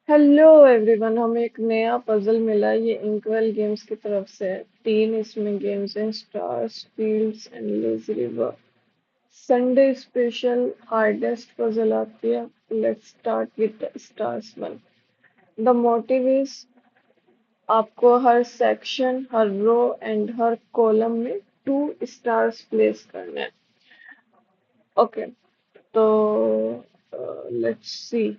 Hello everyone, हमें एक नया पजल मिला। ये इंकवेल गेम्स की तरफ से है। तीन इसमें गेम्स हैं: stars, fields and lazy river. Sunday special hardest puzzle आती है। Let's start with stars one. The motive is आपको हर सेक्शन, हर रो एंड हर कॉलम में 2 स्टार्स प्लेस करने हैं। ओके, तो let's see.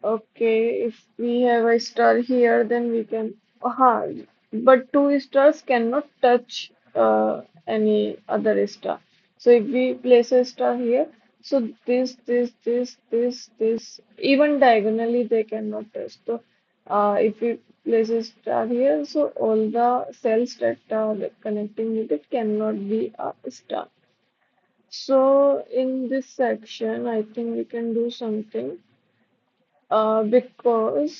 Okay, if we have a star here, then we can. But 2 stars cannot touch any other star. So if we place a star here, so this, even diagonally they cannot touch. So if we place a star here, so all the cells that are connecting with it cannot be a star. So in this section, I think we can do something. Because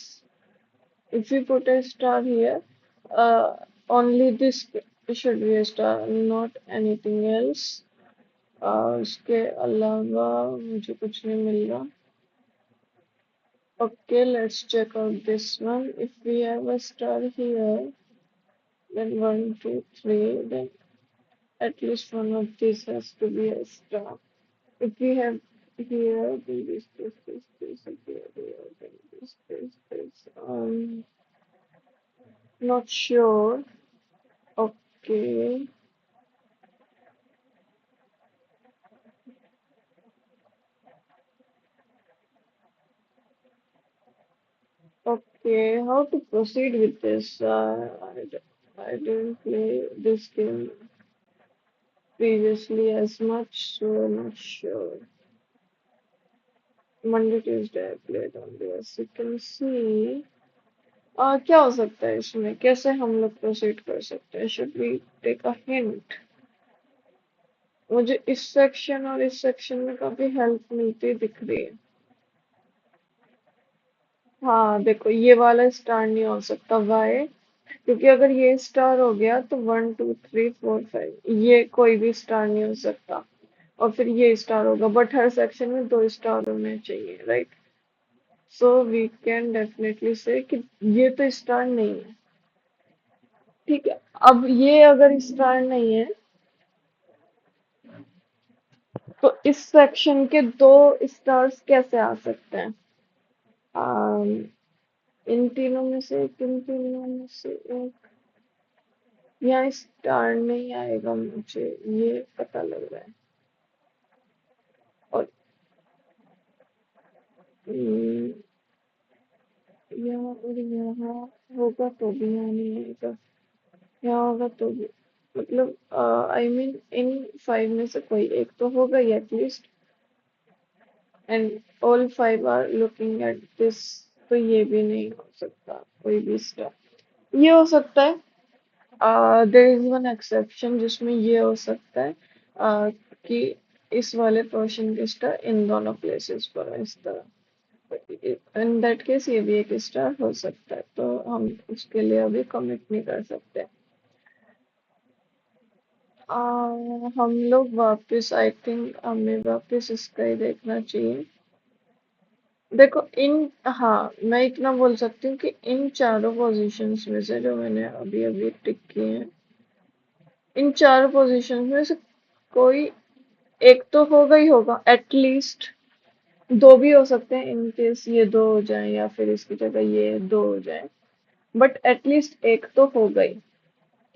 if we put a star here, uh, only this should be a star, not anything else. उसके अलावा मुझे कुछ नहीं मिल रहा. Okay, let's check out this one. If we have a star here, then one, two, three, then at least one of these has to be a star. If we have here, then this, here, then this. Not sure. Okay. Okay, how to proceed with this? I didn't play this game previously as much, so I'm not sure. Monday, Tuesday I played only, as you can see. क्या हो सकता है इसमें? कैसे हम लोग proceed कर सकते हैं? Should we take a hint? मुझे इस सेक्शन और इस सेक्शन में काफी हेल्प मिलती दिख रही है। हाँ देखो, ये वाला स्टार नहीं हो सकता। वाई? क्योंकि अगर ये स्टार हो गया तो 1 2 3 4 5 ये कोई भी स्टार नहीं हो सकता। और फिर ये स्टार होगा, बट हर सेक्शन में 2 स्टार होने चाहिए, right? So we can definitely say कि ये तो स्टार नहीं है। ठीक है, अब ये अगर स्टार नहीं है तो इस सेक्शन के 2 स्टार्स कैसे आ सकते हैं? आम, इन तीनों में से एक, इन तीनों में से एक। यहाँ स्टार नहीं आएगा, मुझे ये पता लग रहा है। और हम्म, यहाँ और यहाँ होगा तो भी यहाँ नहीं आएगा। यहाँ होगा तो भी, मतलब आई मीन इन 5 में से कोई एक तो होगा ही at least. And all 5 are looking at this. तो ये भी नहीं हो सकता कोई भी स्टार। ये हो सकता है, देयर इज वन एक्सेप्शन जिसमें ये हो सकता है कि इस वाले पोर्शन के स्टार इन दोनों प्लेसेस पर है, इस तरह। इन दैट केस ये भी एक स्टार हो सकता है, तो हम उसके लिए अभी कमिट नहीं कर सकते। आ, हम लोग वापस, आई थिंक हमें वापस इसका ही देखना चाहिए। देखो इन, हाँ मैं इतना बोल सकती हूँ कि इन चारों पोजीशंस में से जो मैंने अभी अभी टिक किए हैं, इन चारों पोजीशंस में से कोई एक तो होगा ही होगा एटलीस्ट। दो भी हो सकते हैं इन केस ये दो हो जाए या फिर इसकी जगह ये दो हो जाए, बट एटलीस्ट एक तो होगा ही।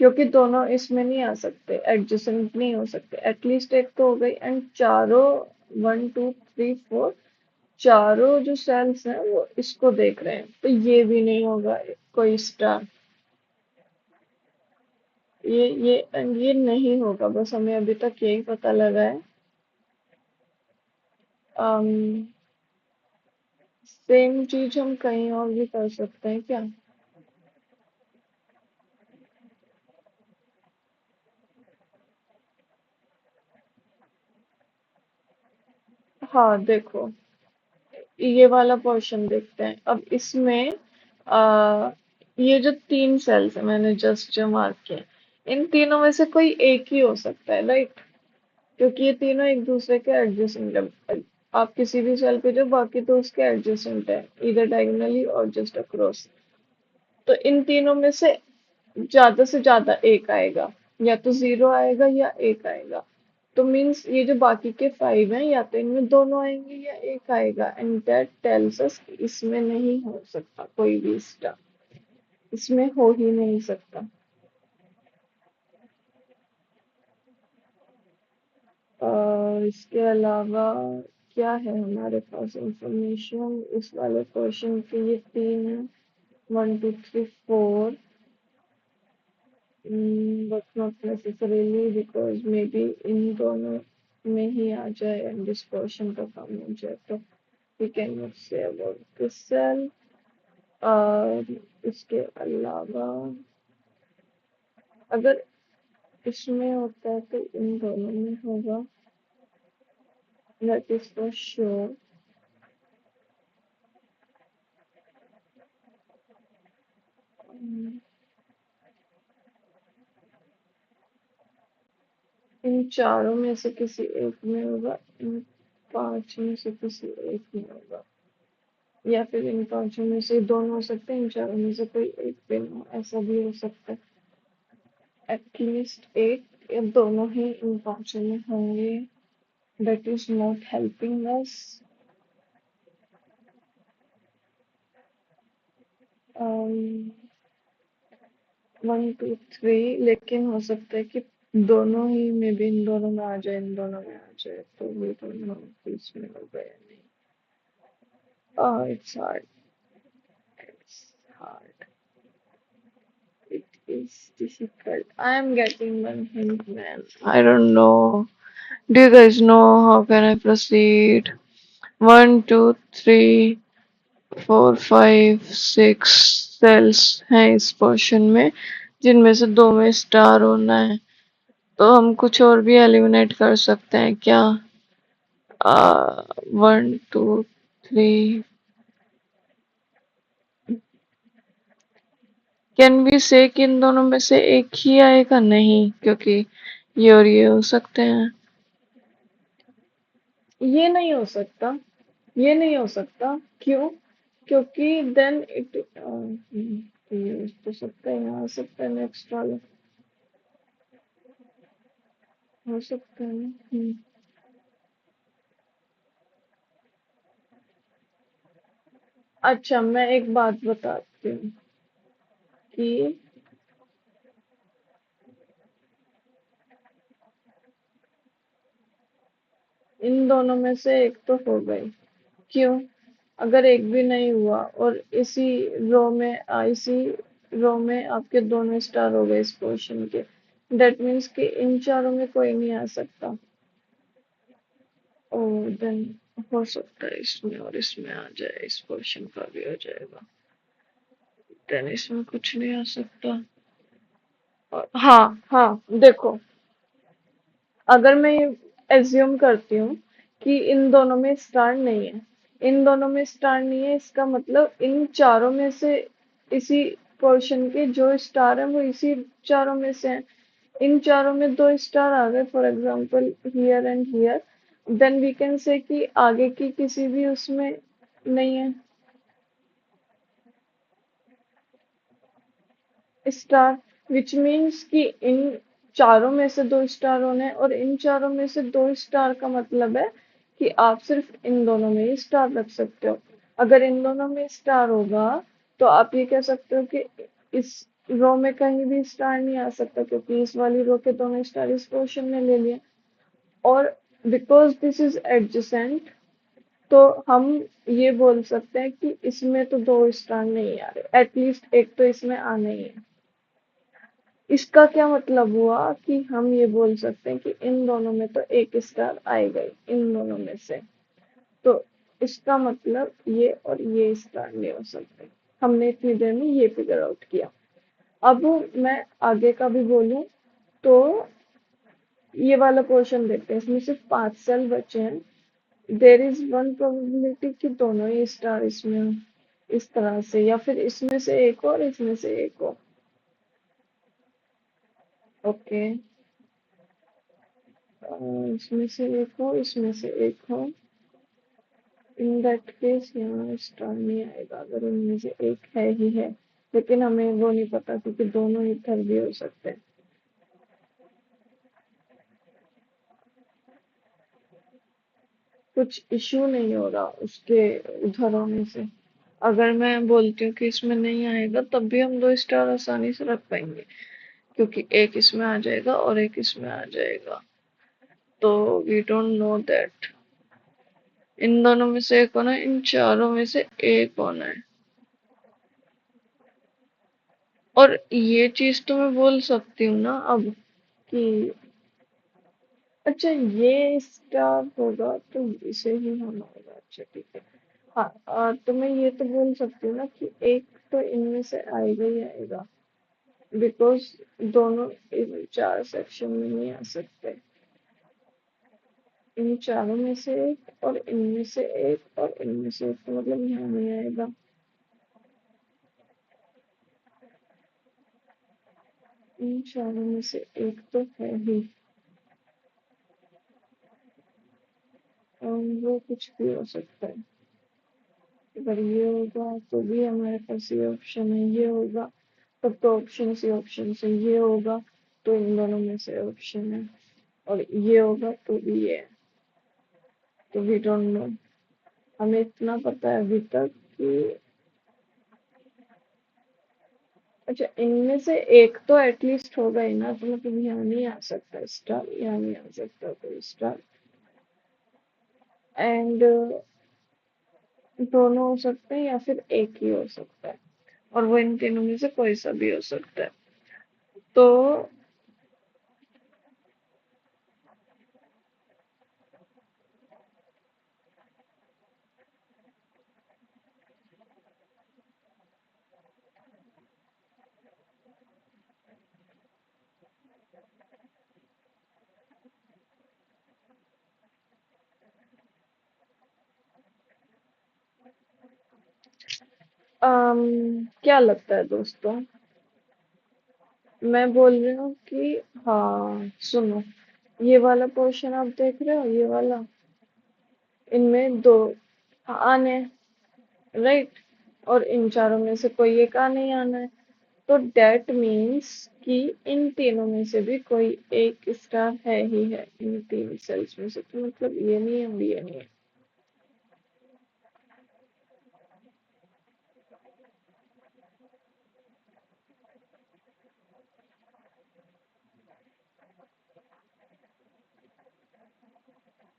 क्योंकि दोनों इसमें नहीं आ सकते, एडजेसेंट नहीं हो सकते, एटलीस्ट एक तो हो गई। एंड चारों 1 2 3 4 चारों जो सेल्स हैं वो इसको देख रहे हैं, तो ये भी नहीं होगा कोई स्टार। ये नहीं होगा, बस हमें अभी तक यही पता लगा है। सेम चीज हम कहीं और भी कर सकते हैं क्या? हाँ देखो, ये वाला पोर्शन देखते हैं अब इसमें। आ, ये जो 3 सेल्स है मैंने जस्ट जो मार्क किए, इन तीनों में से कोई एक ही हो सकता है, राइट? क्योंकि ये तीनों एक दूसरे के एडजेसेंट है। आप किसी भी सेल पे जो बाकी तो उसके एडजेसेंट है, इधर डायगोनली और जस्ट अक्रॉस। तो इन तीनों में से ज्यादा से ज्यादा एक आएगा, या तो जीरो आएगा या एक आएगा। तो मीन्स ये जो बाकी के फाइव हैं, या तो इनमें दोनों आएंगे या एक आएगा, एंड दैट टेल्स अस इसमें नहीं हो सकता कोई भी स्टार, इसमें हो ही नहीं सकता। इसके अलावा क्या है हमारे पास इंफॉर्मेशन इस वाले क्वेश्चन के? ये तीन है, 1 2 3 4, but not necessarily, because may be in दोनों में ही आ जाए एंड दिस क्वेश्चन का काम हो जाए, तो we can not say about this cell. इसके अलावा अगर इसमें होता है तो इन दोनों में होगा, दैट इज फॉर श्योर। इन चारों में से किसी एक में होगा, इन पांच में से किसी एक में होगा, या फिर इन पांचों में से दोनों हो सकते हैं, इन चारों में से कोई एक भी ना हो, ऐसा भी हो सकता है। एटलीस्ट एक या दोनों ही इन पांचों में होंगे, that is not helping us. 1 2 3, लेकिन हो सकता है कि दोनों ही में भी इन दोनों में आ जाए, इन दोनों में आ जाए, तो वी डोंट नो इसमें होगा या नहीं। It's hard, it's hard, it is difficult. I am getting one hint, man. I don't know. Do you guys know how can I proceed? 1 2 3 4 5 6 sales हैं इस पोर्शन में, जिनमें से दो में स्टार होना है। तो हम कुछ और भी एलिमिनेट कर सकते हैं क्या? 1 2 3, कैन बी से कि इन दोनों में से एक ही आएगा? नहीं, क्योंकि ये और ये हो सकते हैं। ये नहीं हो सकता, ये नहीं हो सकता। क्यों? क्योंकि देन इट, ये हो सकता है, यहाँ हो सकता है, नेक्स्ट वाला हो सकता है ना। अच्छा, मैं एक बात बताती हूँ कि इन दोनों में से एक तो हो गई। क्यों? अगर एक भी नहीं हुआ और इसी रो में आपके दोनों स्टार हो गए इस पोर्शन के, दैट मीन्स कि इन चारों में कोई नहीं आ सकता। ओ, देन हो सकता है इसमें और इसमें आ जाए, इस पोर्शन का भी हो जाएगा, देन इसमें कुछ नहीं आ सकता। और हाँ हाँ, देखो, अगर मैं एज्यूम करती हूँ कि इन दोनों में स्टार नहीं है, इन दोनों में स्टार नहीं है, इसका मतलब इन चारों में से इसी पोर्शन के जो स्टार है वो इसी चारों में से हैं। इन चारों में दो स्टार आ गए, for example here and here, then we can say कि आगे की किसी भी उसमें नहीं है स्टार, विच मीन्स कि इन चारों में से दो स्टार होने हैं, और इन चारों में से दो स्टार का मतलब है कि आप सिर्फ इन दोनों में ही स्टार रख सकते हो। अगर इन दोनों में स्टार होगा तो आप ये कह सकते हो कि इस रो में कहीं भी स्टार नहीं आ सकता, क्योंकि इस वाली रो के दोनों स्टार इस पोर्शन में ले लिए। और बिकॉज दिस इज एडजेसेंट, तो हम ये बोल सकते हैं कि इसमें तो दो स्टार नहीं आ रहे, एटलीस्ट एक तो इसमें आना ही है। इसका क्या मतलब हुआ कि हम ये बोल सकते हैं कि इन दोनों में तो एक स्टार आएगा ही, इन दोनों में से। तो इसका मतलब ये और ये स्टार नहीं हो सकते। हमने इतनी देर में ये फिगर आउट किया। अब मैं आगे का भी बोलूं तो ये वाला पोर्शन देखते हैं, इसमें सिर्फ 5 सेल बचे हैं। देर इज वन प्रोबेबिलिटी कि दोनों ही स्टार इसमें हो, इस तरह से, या फिर इसमें से एक और इसमें से एक हो। ओके, इसमें से एक हो, इसमें से एक हो, इन दैट केस यहाँ स्टार नहीं आएगा अगर उनमें से एक है ही है। लेकिन हमें वो नहीं पता क्योंकि दोनों ईथर भी हो सकते हैं। कुछ इश्यू नहीं हो रहा उसके उधर होने से। अगर मैं बोलती हूँ कि इसमें नहीं आएगा तब भी हम 2 स्टार आसानी से रख पाएंगे क्योंकि एक इसमें आ जाएगा और एक इसमें आ जाएगा। तो वी डोंट नो दैट इन दोनों में से एक होना है, इन चारों में से एक होना है। और ये चीज तो मैं बोल सकती हूँ ना अब कि अच्छा ये स्टार होगा तो इसे ही होना होगा। अच्छा ठीक है। हाँ तो मैं ये तो बोल सकती हूँ ना कि एक तो इनमें से आएगा ही आएगा बिकॉज दोनों इन 4 सेक्शन में नहीं आ सकते। इन चारों में से एक और इनमें से एक और इनमें से एक तो मतलब यहाँ नहीं आएगा। इन चारों में से एक तो है ही और वो कुछ भी हो सकता है। अगर ये होगा तो भी हमारे पास ये ऑप्शन है, ये होगा तब तो ऑप्शन से ये होगा तो इन दोनों में से ऑप्शन है और ये होगा तो भी ये है। तो वी डोंट नो। हमें इतना पता है अभी तक कि अच्छा इनमें से एक तो एटलीस्ट होगा ही ना। तो मतलब यहाँ नहीं आ सकता स्टार, यहाँ नहीं आ सकता कोई स्टार। एंड दोनों हो सकते हैं या फिर एक ही हो सकता है और वो इन तीनों में से कोई सा भी हो सकता है। तो क्या लगता है दोस्तों? मैं बोल रही हूँ कि हाँ सुनो, ये वाला पोर्शन आप देख रहे हो, ये वाला, इनमें दो आने, राइट, और इन चारों में से कोई एक आने ही आना है। तो डेट मीन्स कि इन तीनों में से भी कोई एक स्टार है ही है इन 3 सेल्स में से। तो मतलब ये नहीं है और ये नहीं है।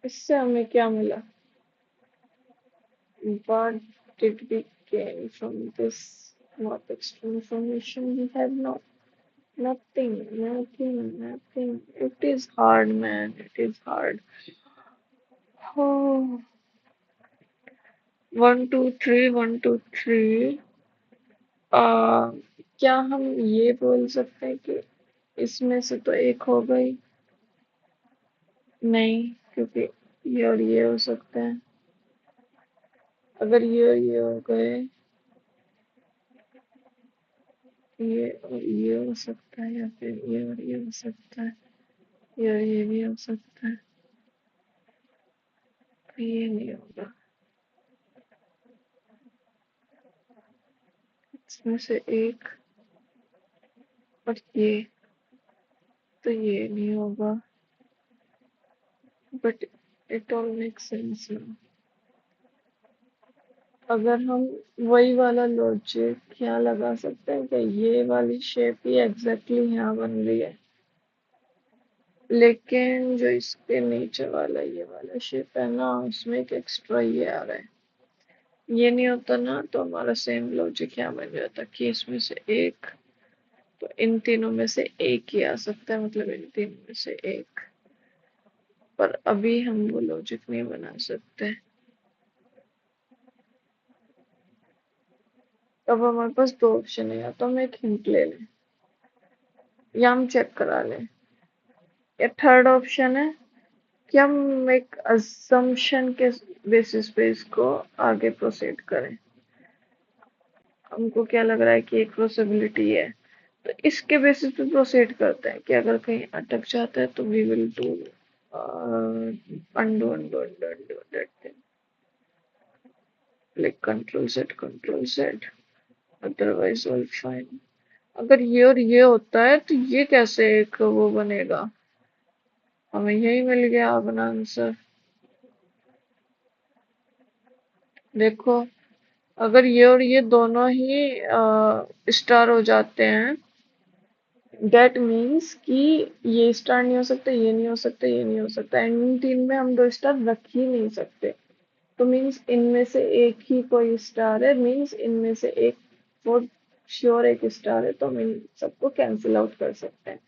इससे हमें क्या मिला? What did we gain from this not extra information? We have no nothing. It is hard, man. It is hard. Oh, 1 2 3 1 2 3 आ, क्या हम ये बोल सकते हैं कि इसमें से तो एक हो गई? नहीं, क्योंकि ये और ये हो सकते हैं। अगर ये और ये हो गए, ये और ये हो सकता है या फिर ये और ये हो सकता है, ये और ये भी हो सकता है। तो ये नहीं होगा। इसमें से एक और ये, तो ये नहीं होगा। But it all make sense ना। अगर हम वही वाला लॉजिक यहाँ लगा सकते हैं कि ये वाली शेप ही एग्जैक्टली यहाँ बन रही है, लेकिन जो इसके नीचे वाला ये वाला शेप है ना, उसमें एक एक्स्ट्रा ये आ रहा है। ये नहीं होता ना तो हमारा सेम लॉजिक यहाँ बन जाता कि इसमें से एक, तो इन तीनों में से एक ही आ सकता है, मतलब इन तीनों में से एक। पर अभी हम वो लॉजिक नहीं बना सकते। तब हमारे पास 2 ऑप्शन है, या तो हम एक हिंट ले लें या हम चेक करा लें, या थर्ड ऑप्शन है कि हम एक अजम्पशन के बेसिस पे इसको आगे प्रोसीड करें। हमको क्या लग रहा है कि एक पॉसिबिलिटी है तो इसके बेसिस पे प्रोसीड करते हैं कि अगर कहीं अटक जाता है तो we will do undo, undo, undo, undo that thing. Like control Z. Otherwise all fine. अगर ये और ये होता है तो ये कैसे एक वो बनेगा? हमें यही मिल गया अपना आंसर। देखो, अगर ये और ये दोनों ही स्टार हो जाते हैं, डेट मीन्स कि ये स्टार नहीं हो सकता, ये नहीं हो सकता, ये नहीं हो सकता, एंड इन तीन में हम दो स्टार रख ही नहीं सकते। तो मीन्स इनमें से एक ही कोई स्टार है, मीन्स इनमें से एक फॉर श्योर एक स्टार है, तो मीन सबको कैंसिल आउट कर सकते हैं।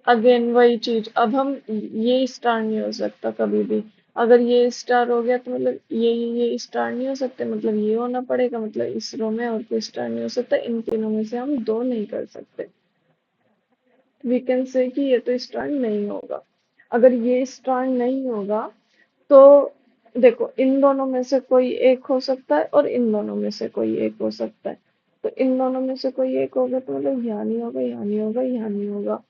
अगेन वही चीज, अब हम ये स्टार नहीं हो सकता कभी भी। अगर ये स्टार हो गया तो मतलब ये स्टार नहीं हो सकते, मतलब ये होना पड़ेगा, मतलब इस रो में और कोई स्टार नहीं हो सकता, इन तीनों में से हम दो नहीं कर सकते। वी कैन से कि ये तो स्टार नहीं होगा। अगर ये स्टार नहीं होगा तो देखो, इन दोनों में से कोई एक हो सकता है और इन दोनों में से कोई एक हो सकता है। तो इन दोनों में से कोई एक होगा तो मतलब यहाँ नहीं होगा, यहाँ नहीं होगा, यहाँ नहीं होगा,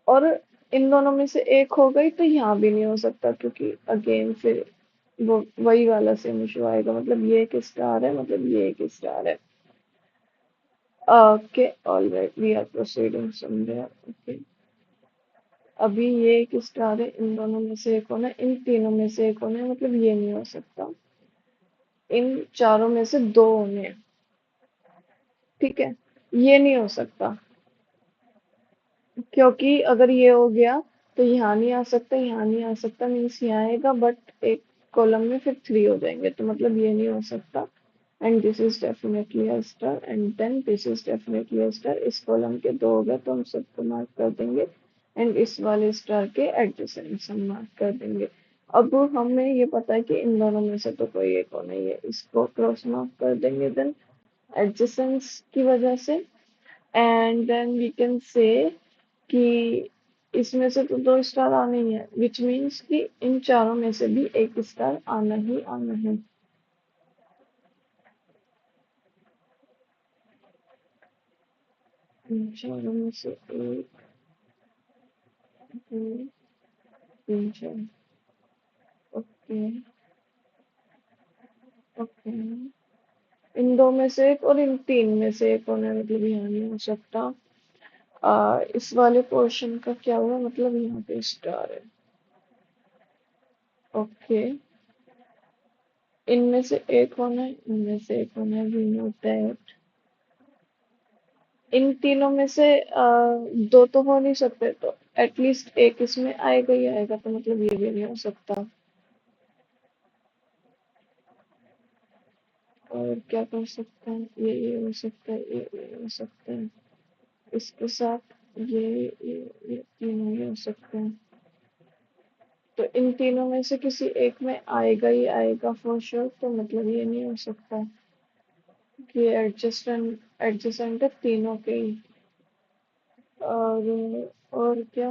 और इन दोनों में से एक हो गई तो यहाँ भी नहीं हो सकता, क्योंकि अगेन फिर वो वही वाला सेम इशू आएगा, मतलब ये एक स्टार है, मतलब ये एक स्टार है। Okay, alright, we are proceeding somewhere. Okay, अभी ये एक स्टार है, इन दोनों में से एक होना है, इन तीनों में से एक होना है, मतलब ये नहीं हो सकता, इन चारों में से दो होने हैं। ठीक है, ये नहीं हो सकता, क्योंकि अगर ये हो गया तो यहाँ नहीं आ सकता, यहाँ नहीं आ सकता, मीन्स यहाँ आएगा बट एक कॉलम में फिर थ्री हो जाएंगे, तो मतलब ये नहीं हो सकता। And this is definitely a star, and then this is definitely a star. इस कॉलम के दो हो गए तो हम सबको मार्क कर देंगे, एंड इस वाले स्टार के एडजेसेंट हम मार्क कर देंगे। अब हमें ये पता है कि इन दोनों में से तो कोई एक होना ही है, इसको क्रॉस मार्क कर देंगे देन एडजेसेंट्स की वजह से। And then we can say कि इसमें से तो दो स्टार आने ही है, विच मीन्स कि इन चारों में से भी एक स्टार आना ही आना है। इन चारों में से एक, दो, तीन, चार। ओके, ओके, इन दो में से एक और इन तीन में से एक होना है, मतलब यहाँ नहीं हो सकता। इस वाले पोर्शन का क्या हुआ, मतलब यहाँ पे स्टार है। ओके, इनमें से एक होना है, इनमें से एक होना है, वी नो दैट। इन तीनों में से दो तो हो नहीं सकते, तो एटलीस्ट एक इसमें आएगा ही आएगा, तो मतलब ये भी नहीं हो सकता। और क्या कर सकते हैं, ये हो सकता है, ये हो सकता है, इसके साथ ये तीनों ये हो सकते हैं। तो इन तीनों में से किसी एक में आएगा ही आएगा फॉर श्योर, तो मतलब ये नहीं हो सकता कि एडजस्टेंट है तीनों के ही। और क्या,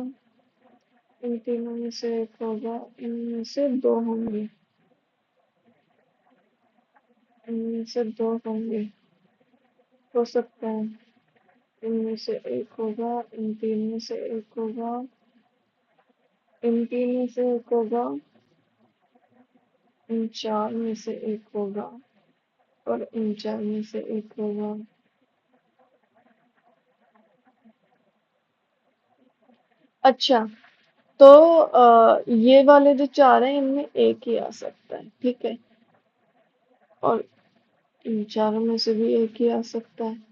इन तीनों में से एक होगा, इनमें से दो होंगे, इनमें से दो होंगे, हो सकता है, इनमें से एक होगा, इन तीन में से एक होगा, इन तीन में से एक होगा, इन चार में से एक होगा, और इन चार में से एक होगा। अच्छा, तो ये वाले जो चार हैं इनमें एक ही आ सकता है, ठीक है, और इन चारों में से भी एक ही आ सकता है।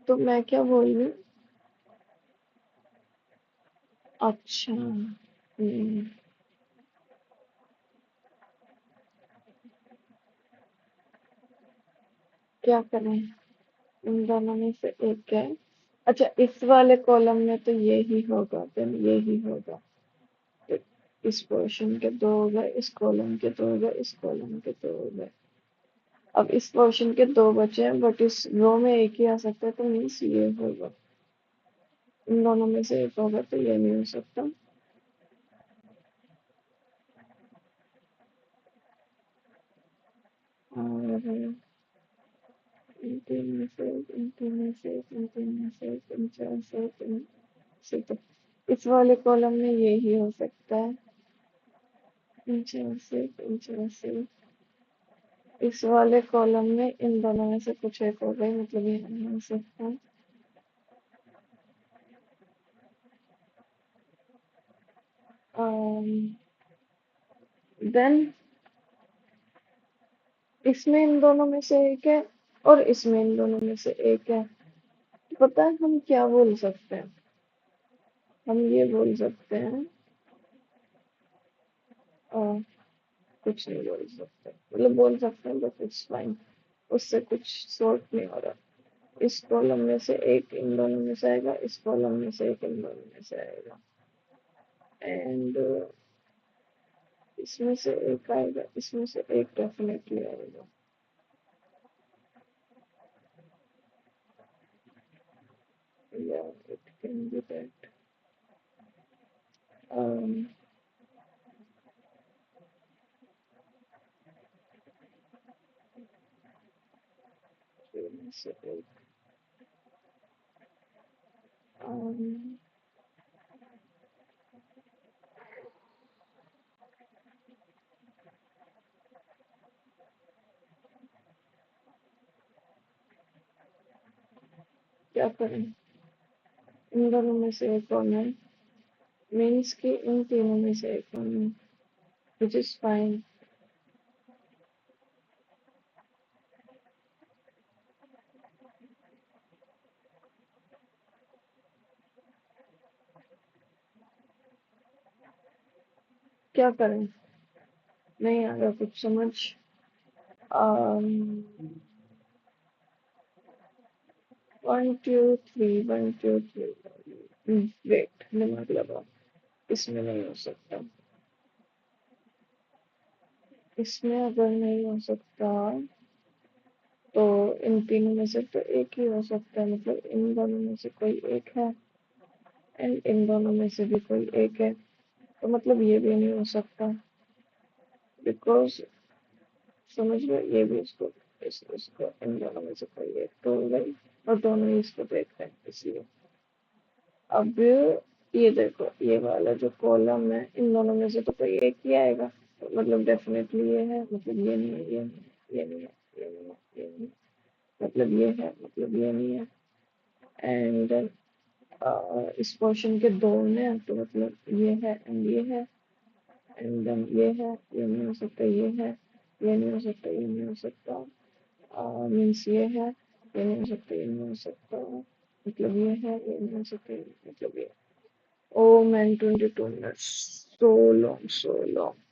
तो मैं क्या बोल रही हूँ, अच्छा, क्या करें, इन दोनों में से एक है। अच्छा, इस वाले कॉलम में तो ये ही होगा, देन ये ही होगा। तो इस पोर्शन के दो हो गए, इस कॉलम के दो हो गए, इस कॉलम के दो हो गए। अब इस पोर्शन के दो बचे हैं, बट इस रो में एक ही आ सकता है, तो मीन्स ये होगा। इन दोनों में से एक होगा तो ये नहीं हो सकता। और इन तीन में से एक, इन तीन में से एक, इन तीन में से एक, इन चार से एक, इन से दो। इस वाले कॉलम में ये ही हो सकता है। इंच। इस वाले कॉलम में इन दोनों में से कुछ एक हो गई, मतलब ये नहीं हो सकता। देन इसमें इन दोनों में से एक है और इसमें इन दोनों में से एक है। तो पता है हम क्या बोल सकते हैं? हम ये बोल सकते हैं, अ, कुछ नहीं बोल सकते, मतलब बोल सकते हैं बट इट्स फाइन, उससे कुछ सॉर्ट नहीं हो रहा। इस कॉलम में से एक इन दोनों में से आएगा, इस कॉलम में से एक इन दोनों में से आएगा, एंड इसमें से एक आएगा, इसमें से एक डेफिनेटली आएगा। Yeah, it can be that. Um, इसमें से एक, um, क्या करें? इन दोनों में से एक होना है, मीन्स कि इन तीनों में से एक होना है, विच इज फाइन। क्या करें? नहीं आ रहा कुछ समझ। um, 1 2 3 1 2 3। वेट, दिमाग लगाओ। इसमें नहीं हो सकता, इसमें अगर नहीं हो सकता तो इन तीनों में से तो एक ही हो सकता है, मतलब इन दोनों में से कोई एक है, एंड इन दोनों में से भी कोई एक है, तो मतलब ये भी नहीं हो सकता, बिकॉज समझ लो ये भी इसको इन दोनों में से कोई एक तो हो गई, और दोनों ही इसको देख रहे हैं इसलिए। अब ये देखो, ये वाला जो कॉलम है इन दोनों में से तो कोई एक ही आएगा, तो मतलब डेफिनेटली ये है, मतलब ये नहीं है, ये नहीं है, ये नहीं है, ये नहीं है, ये नहीं है, मतलब ये है, मतलब ये नहीं है, एंड इस क्वेश्चन के दो में तो मतलब ये है एंड ये है, एंड देन ये है, ये नहीं हो सकता, ये है, ये नहीं हो सकता, ये नहीं हो सकता, मीन्स ये है, ये नहीं हो सकता, ये नहीं हो सकता, मतलब ये है, ये नहीं हो सकता, मतलब ये। Oh man, 22 minutes, so long, so long.